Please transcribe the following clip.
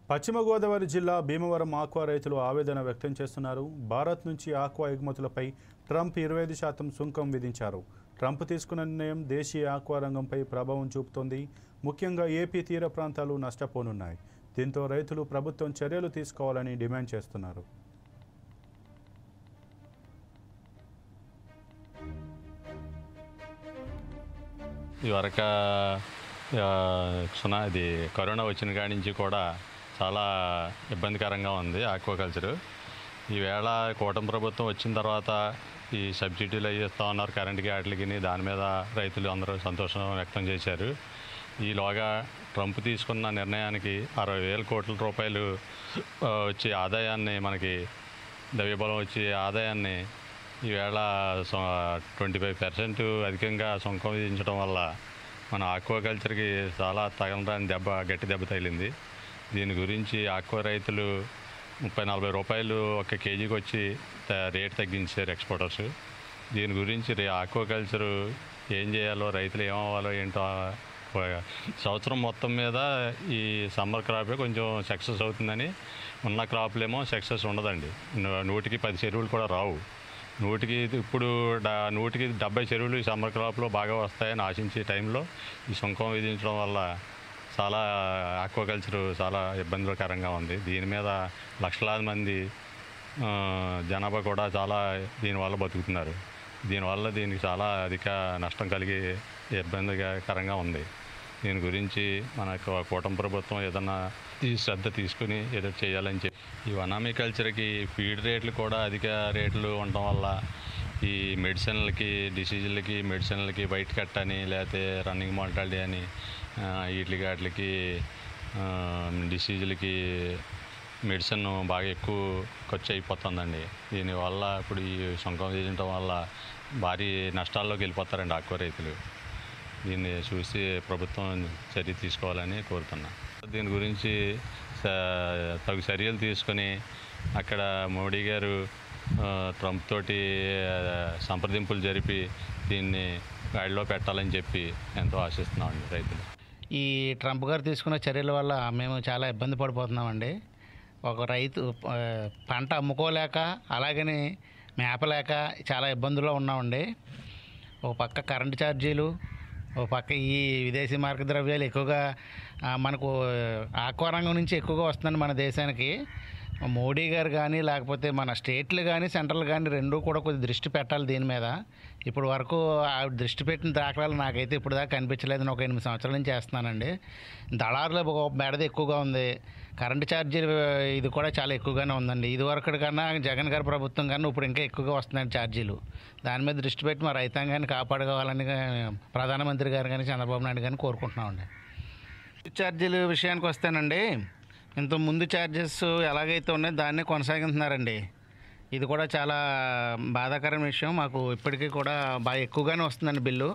పశ్చిమ గోదావరి జిల్లా భీమవరం ఆక్వా రైతులు ఆవేదన వ్యక్తం చేస్తున్నారు. భారత్ నుంచి ఆక్వా ఎగుమతులపై ట్రంప్ 25% సుంకం విధించారు. ట్రంప్ తీసుకున్న నిర్ణయం దేశీయ ఆక్వా రంగంపై ప్రభావం చూపుతోంది. ముఖ్యంగా ఏపీ తీర ప్రాంతాలు నష్టపోనున్నాయి. దీంతో రైతులు ప్రభుత్వం చర్యలు తీసుకోవాలని డిమాండ్ చేస్తున్నారు. ఇది కరోనా వచ్చిన కాడి నుంచి కూడా చాలా ఇబ్బందికరంగా ఉంది ఆక్వాకల్చరు. ఈవేళ కూటమి ప్రభుత్వం వచ్చిన తర్వాత ఈ సబ్సిడీలు అవి ఇస్తూ ఉన్నారు కరెంటుకి వాటికి. దాని మీద రైతులు అందరూ సంతోషం వ్యక్తం చేశారు. ఈలోగా ట్రంప్ తీసుకున్న నిర్ణయానికి 60,000 కోట్ల రూపాయలు వచ్చే ఆదాయాన్ని, మనకి ద్రవ్యబలం వచ్చే ఆదాయాన్ని ఈవేళ 25% అధికంగా సుంకం విధించడం వల్ల మన ఆక్వాకల్చర్కి చాలా తగలరాని గట్టి దెబ్బ తగిలింది. దీని గురించి ఆక్వా రైతులు 30-40 రూపాయలు ఒక కేజీకి వచ్చి రేటు తగ్గించారు ఎక్స్పోర్టర్స్. దీని గురించి ఆక్వాకల్చరు ఏం చేయాలో, రైతులు ఏమవ్వాలో ఏంటో. సంవత్సరం మొత్తం మీద ఈ సమ్మర్ క్రాపే కొంచెం సక్సెస్ అవుతుందని, ఉన్న క్రాప్లేమో సక్సెస్ ఉండదండి. 100కి 10 చెరువులు కూడా రావు. 100కి 70 చెరువులు ఈ సమ్మర్ క్రాప్లో బాగా వస్తాయని ఆశించే టైంలో ఈ సుంకం విధించడం వల్ల చాలా ఆక్వాకల్చరు చాలా ఇబ్బందికరంగా ఉంది. దీని మీద లక్షలాది మంది జనాభా కూడా చాలా దీనివల్ల బతుకుతున్నారు. దీనికి చాలా అధిక నష్టం కలిగి ఇబ్బందికరంగా ఉంది. దీని గురించి మన కూటమి ప్రభుత్వం ఏదన్నా శ్రద్ధ తీసుకుని ఏదో చేయాలని చెప్పి, ఈ వనామీ కల్చర్కి ఫీడ్ రేట్లు కూడా అధిక రేట్లు ఉండటం వల్ల ఈ మెడిసిన్లకి, డిసీజులకి, మెడిసిన్లకి వైట్ కట్ అని, లేకపోతే రన్నింగ్ మార్టాలిటీ అని, వాటికి డిసీజులకి మెడిసిన్ బాగా ఎక్కువ ఖర్చు అయిపోతుందండి. దీనివల్ల ఇప్పుడు ఈ సుంకం విధించడం వల్ల భారీ నష్టాల్లోకి వెళ్ళిపోతారండి ఆక్వా రైతులు. దీన్ని చూసి ప్రభుత్వం చర్య తీసుకోవాలని కోరుతున్నా. దీని గురించి తగు చర్యలు తీసుకొని అక్కడ మోడీ గారు ట్రంప్ తోటి సంప్రదింపులు జరిపి దీన్ని గాడిలో పెట్టాలని చెప్పి ఎంతో ఆశిస్తున్నామండి రైతులు. ఈ ట్రంప్ గారు తీసుకున్న చర్యల వల్ల మేము చాలా ఇబ్బంది పడిపోతున్నామండి. ఒక రైతు పంట అమ్ముకోలేక, అలాగని మేపలేక చాలా ఇబ్బందుల్లో ఉన్నామండి. ఒక పక్క కరెంటు ఛార్జీలు, ఒక పక్క ఈ విదేశీ మార్గ ద్రవ్యాలు ఎక్కువగా మనకు ఆక్వా రంగం నుంచి ఎక్కువగా వస్తుందండి మన దేశానికి. మోడీ గారు కానీ, లేకపోతే మన స్టేట్లు కానీ, సెంట్రల్ కానీ రెండూ కూడా కొద్దిగా దృష్టి పెట్టాలి దీని మీద. ఇప్పుడు వరకు దృష్టి పెట్టిన దాఖలాలు నాకైతే ఇప్పుడు దాకా కనిపించలేదు. నేను ఒక 8 సంవత్సరాల నుంచి చేస్తున్నానండి. దళారుల బెడద ఎక్కువగా ఉంది. కరెంటు ఛార్జీలు ఇది కూడా చాలా ఎక్కువగానే ఉందండి. ఇది వరకు కన్నా జగన్ గారి ప్రభుత్వం కన్నా ఇప్పుడు ఇంకా ఎక్కువగా వస్తున్నాయి ఛార్జీలు. దాని మీద దృష్టి పెట్టి మా రైతాంగాన్ని కాపాడుకోవాలని ప్రధానమంత్రి గారు కానీ, చంద్రబాబు నాయుడు కానీ కోరుకుంటున్నామండి. ఛార్జీల విషయానికి వస్తేనండి, ఇంతకుముందు ఛార్జెస్ ఎలాగైతే ఉన్నాయో దాన్నే కొనసాగిస్తున్నారండి. ఇది కూడా చాలా బాధాకరమైన విషయం. మాకు ఇప్పటికీ కూడా బాగా ఎక్కువగానే వస్తుందండి బిల్లు.